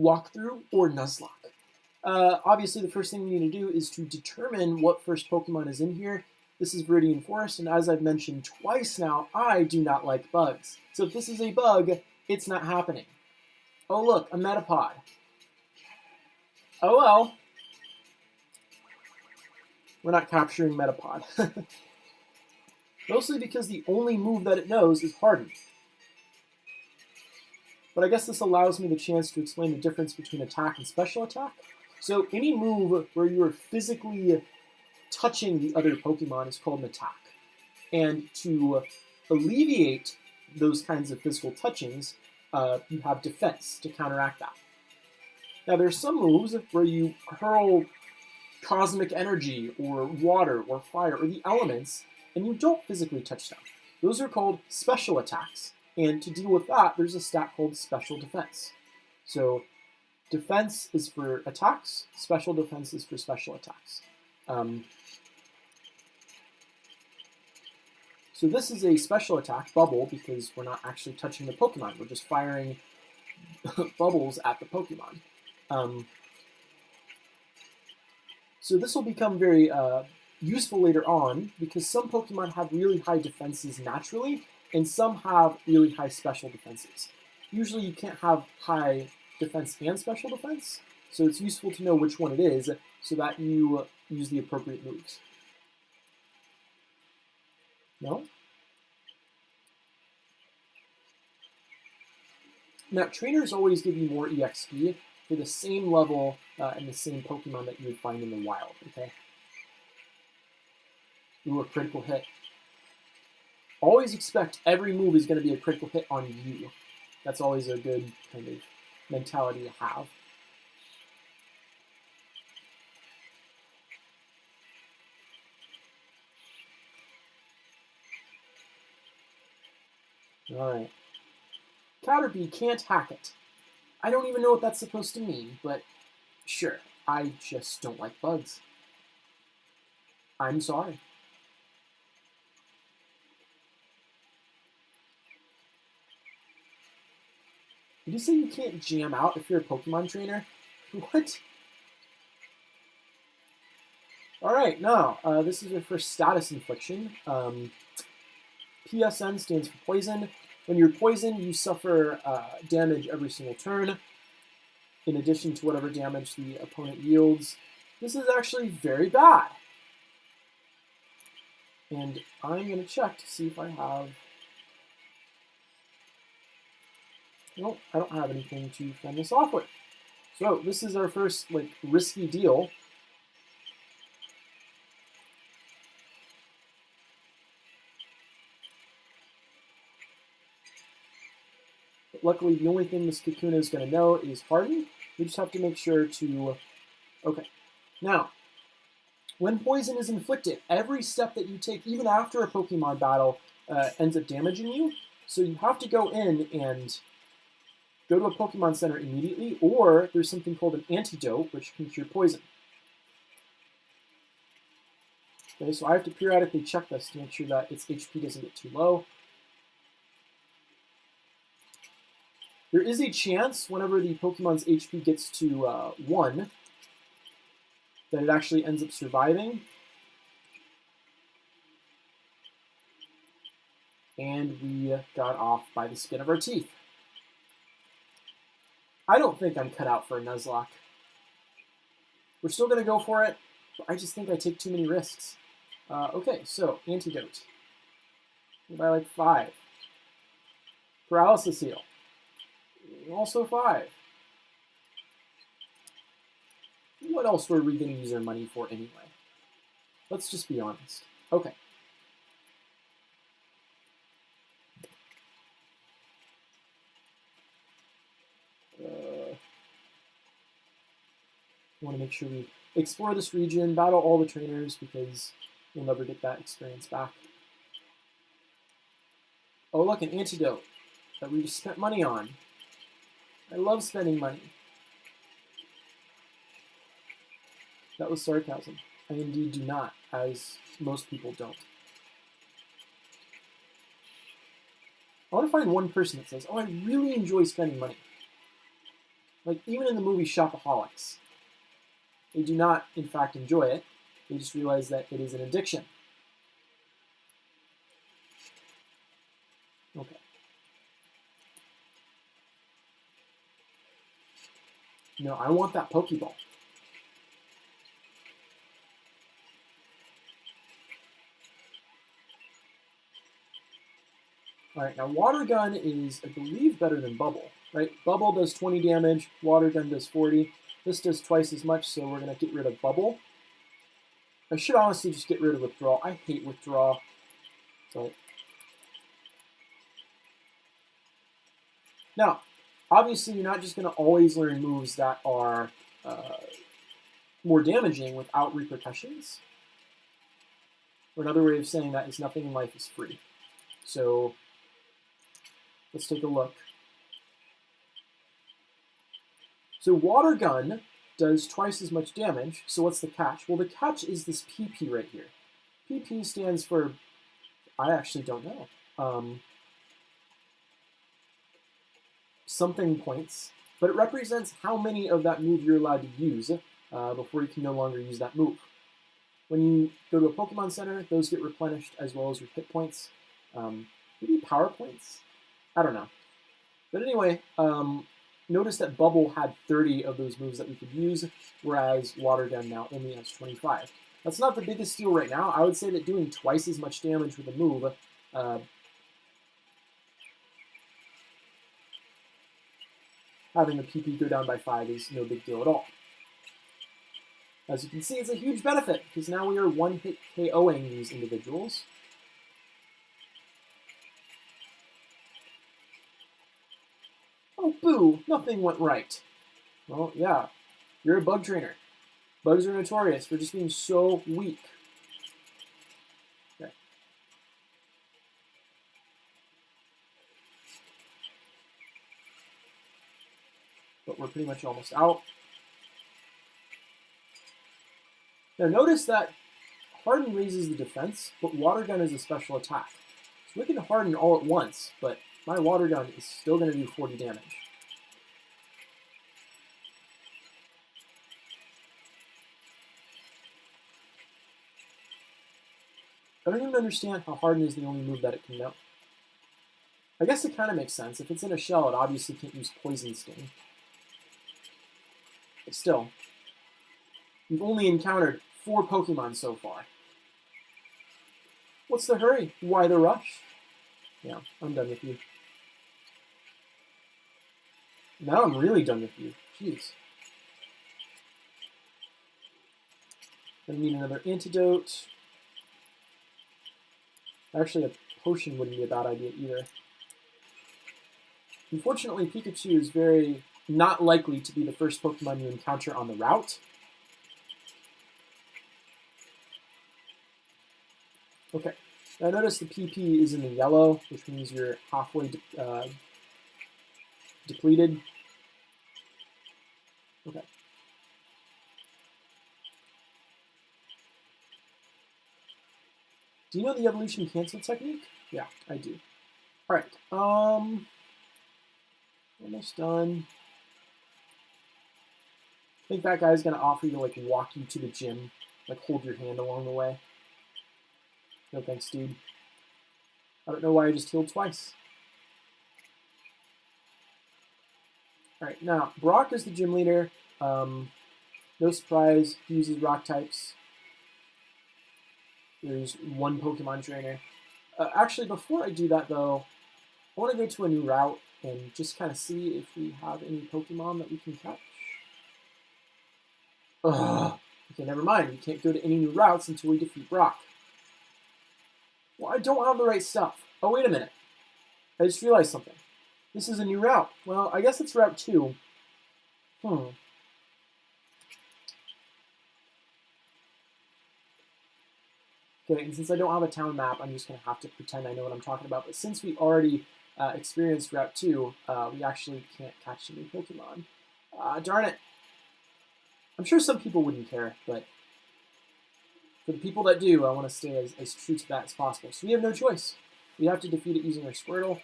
walkthrough or Nuzlocke. Obviously, the first thing we need to do is to determine what first Pokemon is in here. This is Viridian Forest, and as I've mentioned twice now, I do not like bugs. So if this is a bug, it's not happening. Oh look, a Metapod. Oh well. We're not capturing Metapod. Mostly because the only move that it knows is Harden. But I guess this allows me the chance to explain the difference between attack and special attack. So any move where you are physically touching the other Pokemon is called an attack. And to alleviate those kinds of physical touchings, you have defense to counteract that. Now there's some moves where you hurl cosmic energy or water or fire or the elements and you don't physically touch them. Those are called special attacks. And to deal with that, there's a stat called special defense. So defense is for attacks, special defense is for special attacks. So this is a special attack, Bubble, because we're not actually touching the Pokemon. We're just firing bubbles at the Pokemon. So this will become very useful later on, because some Pokemon have really high defenses naturally, and some have really high special defenses. Usually you can't have high defense and special defense, so it's useful to know which one it is so that you use the appropriate moves. No? Now, trainers always give you more EXP for the same level and the same Pokemon that you would find in the wild, okay? Ooh, a critical hit. Always expect every move is going to be a critical hit on you. That's always a good kind of mentality to have. Alright. Caterpie can't hack it. I don't even know what that's supposed to mean, but sure, I just don't like bugs. I'm sorry. Did you say you can't jam out if you're a Pokemon trainer? What? Alright, now, this is your first status infliction. PSN stands for poison. When you're poisoned, you suffer damage every single turn, in addition to whatever damage the opponent yields. This is actually very bad. And I'm going to check to see if I have... Nope, I don't have anything to fend this off with. So this is our first risky deal. But luckily, the only thing this Kakuna is going to know is Harden. We just have to make sure to... Okay. Now, when poison is inflicted, every step that you take, even after a Pokemon battle, ends up damaging you. So you have to go in and go to a Pokemon Center immediately, or there's something called an antidote, which can cure poison. Okay, so I have to periodically check this to make sure that its HP doesn't get too low. There is a chance, whenever the Pokemon's HP gets to 1, that it actually ends up surviving. And we got off by the skin of our teeth. I don't think I'm cut out for a Nuzlocke. We're still going to go for it, but I just think I take too many risks. Okay, so, antidote. By like 5. Paralysis heal. Also 5. What else were we going to use our money for anyway? Let's just be honest. Okay. We want to make sure we explore this region, battle all the trainers, because we'll never get that experience back. Oh, look, an antidote that we just spent money on. I love spending money. That was sarcasm. I indeed do not, as most people don't. I want to find one person that says, oh, I really enjoy spending money. Like, even in the movie Shopaholics, they do not, in fact, enjoy it. They just realize that it is an addiction. Okay. No, I want that Pokeball. Alright, now Water Gun is, I believe, better than Bubble, right? Bubble does 20 damage, Water Gun does 40. This does twice as much, so we're going to get rid of Bubble. I should honestly just get rid of Withdraw. I hate Withdraw. So. Now, obviously, you're not just going to always learn moves that are more damaging without repercussions. Or another way of saying that is nothing in life is free. So let's take a look. So Water Gun does twice as much damage. So what's the catch? Well, the catch is this PP right here. PP stands for, I actually don't know, something points, but it represents how many of that move you're allowed to use before you can no longer use that move. When you go to a Pokemon Center, those get replenished as well as your hit points. Maybe power points? I don't know. But anyway, notice that Bubble had 30 of those moves that we could use, whereas Water Gun now only has 25. That's not the biggest deal right now. I would say that doing twice as much damage with a move having the PP go down by 5 is no big deal at all. As you can see, it's a huge benefit, because now we are one-hit KOing these individuals. Oh, boo! Nothing went right. Well, yeah, you're a bug trainer. Bugs are notorious for just being so weak. Okay. But we're pretty much almost out. Now notice that Harden raises the defense, but Water Gun is a special attack. So we can Harden all at once, but my Water Gun is still going to do 40 damage. I don't even understand how Harden is the only move that it can know. I guess it kind of makes sense. If it's in a shell, it obviously can't use Poison Sting. But still, we've only encountered 4 Pokemon so far. What's the hurry? Why the rush? Yeah, I'm done with you. Now I'm really done with you. Jeez. Gonna need another antidote. Actually, a potion wouldn't be a bad idea either. Unfortunately, Pikachu is very not likely to be the first Pokemon you encounter on the route. Okay, now notice the PP is in the yellow, which means you're halfway depleted. Okay. Do you know the evolution cancel technique? Yeah, I do. All right, almost done. I think that guy's gonna offer you to like walk you to the gym, like hold your hand along the way. No thanks, dude. I don't know why I just healed twice. All right, now Brock is the gym leader. No surprise, he uses rock types. There's one Pokemon trainer. Actually, before I do that though, I want to go to a new route and just kind of see if we have any Pokemon that we can catch. Ugh. Okay, never mind. We can't go to any new routes until we defeat Brock. Well, I don't have the right stuff. Oh, wait a minute. I just realized something. This is a new route. Well, I guess it's Route 2. Okay, and since I don't have a town map, I'm just going to have to pretend I know what I'm talking about. But since we already experienced Route 2, we actually can't catch any Pokemon. Darn it. I'm sure some people wouldn't care, but for the people that do, I want to stay as true to that as possible. So we have no choice. We have to defeat it using our Squirtle.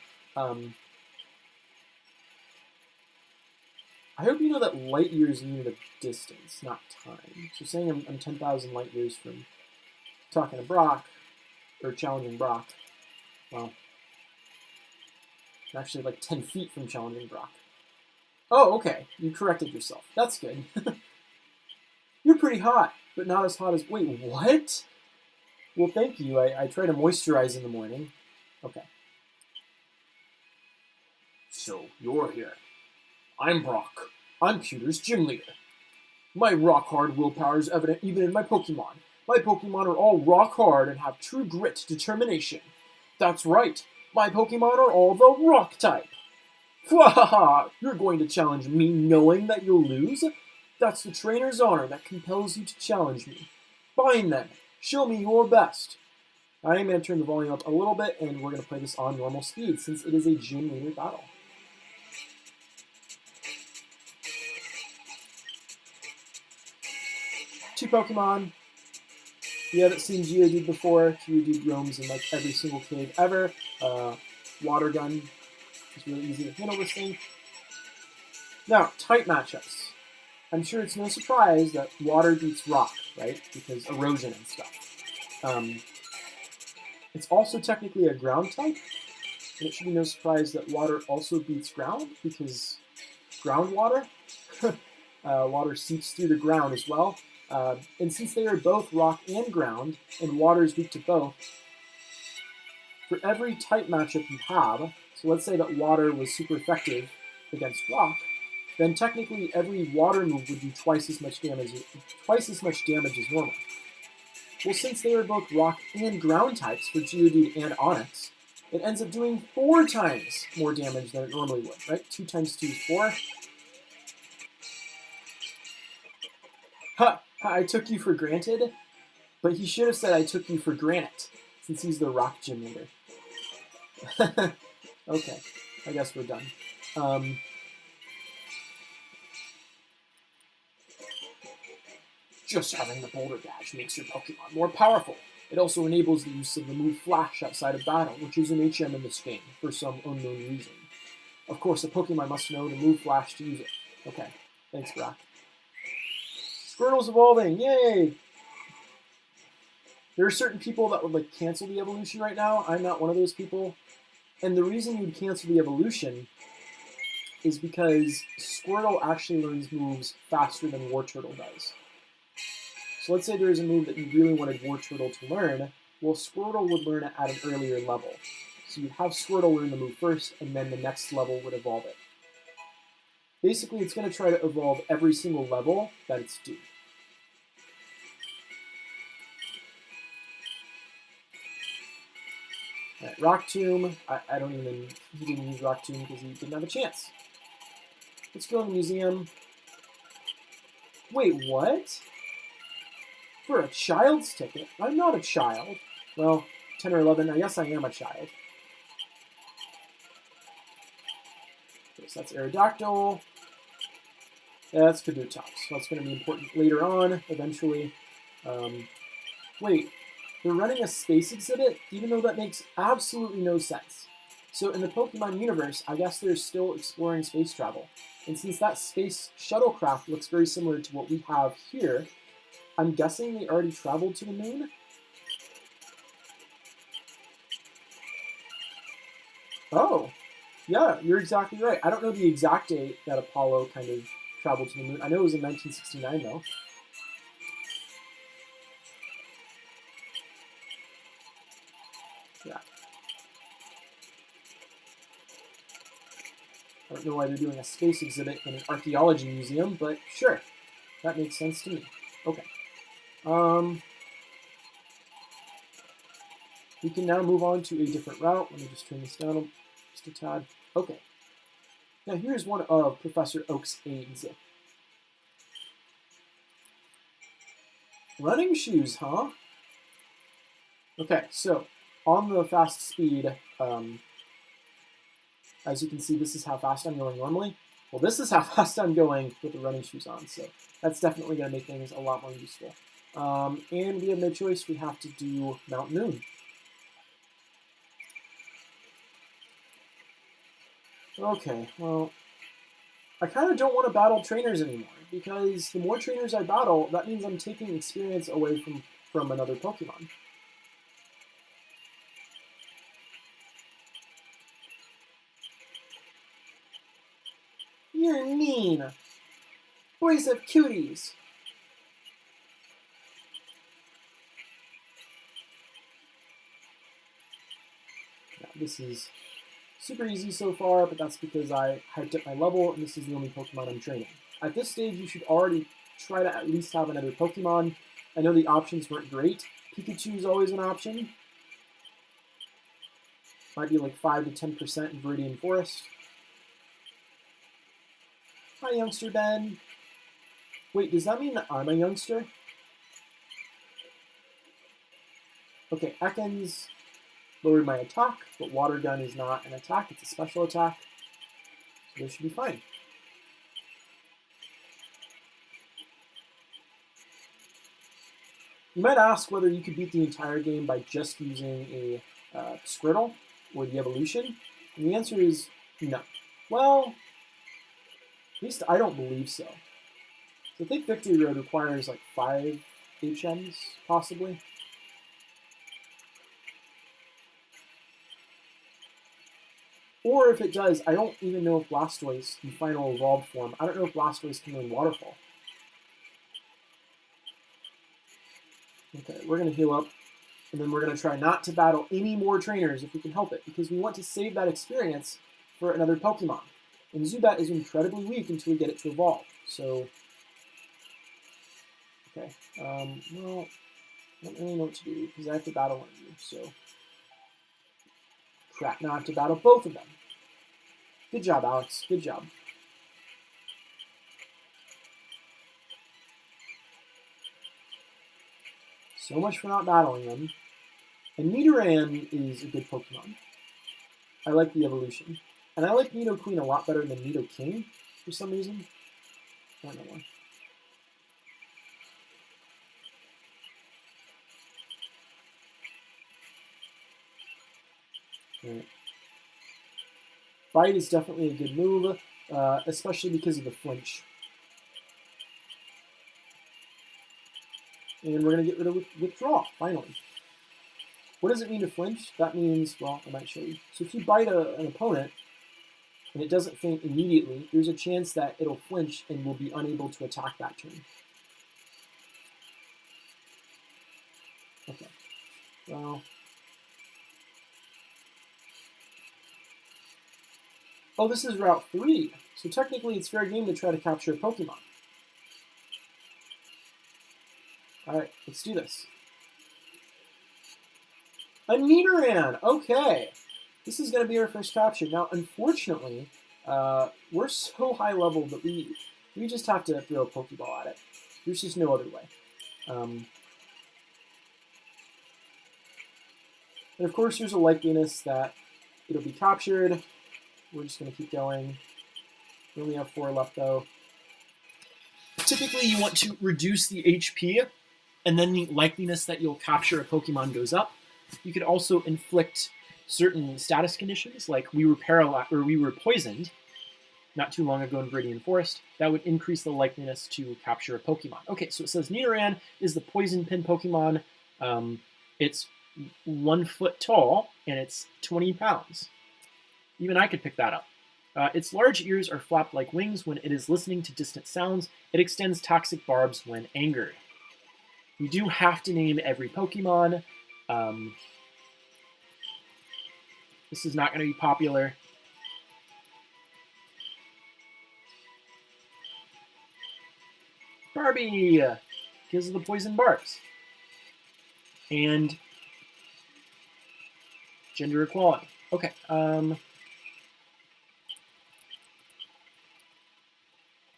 I hope you know that light years is a unit of distance, not time. So saying I'm 10,000 light years from talking to Brock, or challenging Brock, well, I'm actually like 10 feet from challenging Brock. Oh, okay. You corrected yourself. That's good. You're pretty hot, but not as hot as... Wait, what? Well, thank you. I try to moisturize in the morning. Okay. So, you're here. I'm Brock. I'm Pewter's gym leader. My rock-hard willpower is evident even in my Pokemon. My Pokemon are all rock-hard and have true grit, determination. That's right. My Pokemon are all the rock type. Fwahaha! You're going to challenge me knowing that you'll lose? That's the trainer's honor that compels you to challenge me. Fine then. Show me your best. I am going to turn the volume up a little bit, and we're going to play this on normal speed since it is a gym leader battle. Two Pokemon. You haven't seen Geodude before. Geodude roams in like every single cave ever. Water Gun is really easy to handle this thing. Now, type matchups. I'm sure it's no surprise that water beats rock, right? Because erosion and stuff. It's also technically a ground type, and it should be no surprise that water also beats ground, because groundwater, water seeps through the ground as well. And since they are both rock and ground, and water is weak to both, for every type matchup you have, so let's say that water was super effective against rock, then technically every water move would do twice as much damage as normal. Well, since they are both rock and ground types for Geodude and Onix, it ends up doing 4 times more damage than it normally would, right? 2 times 2 is 4. Ha! I took you for granted, but he should have said I took you for granite, since he's the rock gym leader. Okay, I guess we're done. Just having the Boulder Badge makes your Pokemon more powerful. It also enables the use of the move Flash outside of battle, which is an HM in this game, for some unknown reason. Of course, a Pokemon must know the move Flash to use it. Okay, thanks, Brock. Squirtle's evolving, yay! There are certain people that would like cancel the evolution right now. I'm not one of those people. And the reason you'd cancel the evolution is because Squirtle actually learns moves faster than Wartortle does. So let's say there's a move that you really wanted Wartortle to learn. Well, Squirtle would learn it at an earlier level. So you'd have Squirtle learn the move first, and then the next level would evolve it. Basically, it's going to try to evolve every single level that it's due. Alright, Rock Tomb. He didn't use Rock Tomb because he didn't have a chance. Let's go in the museum. Wait, what? For a child's ticket? I'm not a child. Well, 10 or 11, I guess I am a child. Okay, so that's Aerodactyl. Yeah, that's Kabutops. So that's going to be important later on, eventually. Wait, they're running a space exhibit, even though that makes absolutely no sense. So in the Pokemon universe, I guess they're still exploring space travel. And since that space shuttlecraft looks very similar to what we have here, I'm guessing they already traveled to the moon? Oh, yeah, you're exactly right. I don't know the exact date that Apollo kind of traveled to the moon. I know it was in 1969, though. Yeah. I don't know why they're doing a space exhibit in an archaeology museum, but sure, that makes sense to me. Okay. We can now move on to a different route. Let me just turn this down just a tad. Okay. Now here's one of Professor Oak's aides. Running shoes, huh? Okay, so on the fast speed, as you can see, this is how fast I'm going normally. Well, this is how fast I'm going with the running shoes on, so that's definitely going to make things a lot more useful. And we have no choice. We have to do Mount Moon. Okay, well, I kind of don't want to battle trainers anymore, because the more trainers I battle, that means I'm taking experience away from another Pokemon. You're mean. Boys have cuties. Yeah, this is super easy so far, but that's because I hyped up my level, and this is the only Pokemon I'm training. At this stage, you should already try to at least have another Pokemon. I know the options weren't great. Pikachu is always an option. Might be like 5 to 10% in Viridian Forest. Hi, youngster Ben. Wait, does that mean that I'm a youngster? Okay, Ekans lowered my attack, but Water Gun is not an attack, it's a special attack. So this should be fine. You might ask whether you could beat the entire game by just using a Squirtle or the evolution, and the answer is no. Well, at least I don't believe so. So I think Victory Road requires like 5 HMs, possibly. Or if it does, I don't even know if Blastoise in final evolved form, I don't know if Blastoise can learn Waterfall. Okay, we're going to heal up, and then we're going to try not to battle any more trainers if we can help it, because we want to save that experience for another Pokemon. And Zubat is incredibly weak until we get it to evolve. So, okay, well, I don't really know what to do, because I have to battle one of you, so. Crap, now I have to battle both of them. Good job, Alex, good job. So much for not battling them. And Nidoran is a good Pokemon. I like the evolution. And I like Nidoqueen a lot better than Nidoking for some reason. I don't know why. Right. Bite is definitely a good move, especially because of the flinch. And we're going to get rid of Withdraw, finally. What does it mean to flinch? That means, well, I might show you. So if you bite an opponent, and it doesn't faint immediately, there's a chance that it'll flinch and will be unable to attack that turn. Okay. Well. Oh, this is Route 3. So technically it's fair game to try to capture a Pokemon. Alright, let's do this. A Nidoran! Okay. This is going to be our first capture. Now, unfortunately, we're so high level that we just have to throw a Pokeball at it. There's just no other way. And of course, there's a likeliness that it'll be captured. We're just going to keep going. We only have 4 left, though. Typically, you want to reduce the HP, and then the likeliness that you'll capture a Pokemon goes up. You could also inflict certain status conditions, like we were paralyzed or we were poisoned not too long ago in Viridian Forest. That would increase the likeliness to capture a Pokemon. Okay, so it says Nidoran is the poison pin Pokemon. It's 1 foot tall and it's 20 pounds. Even I could pick that up. Its large ears are flapped like wings when it is listening to distant sounds. It extends toxic barbs when angered. You do have to name every Pokemon. This is not going to be popular. Barbie! Because of the poison barbs. And gender equality. Okay.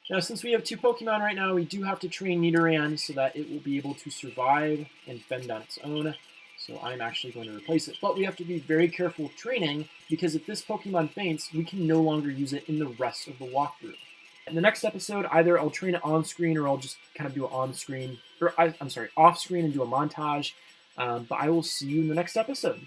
Now, since we have 2 Pokemon right now, we do have to train Nidoran so that it will be able to survive and fend on its own. So I'm actually going to replace it. But we have to be very careful with training, because if this Pokemon faints, we can no longer use it in the rest of the walkthrough. In the next episode, either I'll train it on-screen or I'll just kind of do it on-screen, or I'm sorry, off-screen and do a montage. But I will see you in the next episode.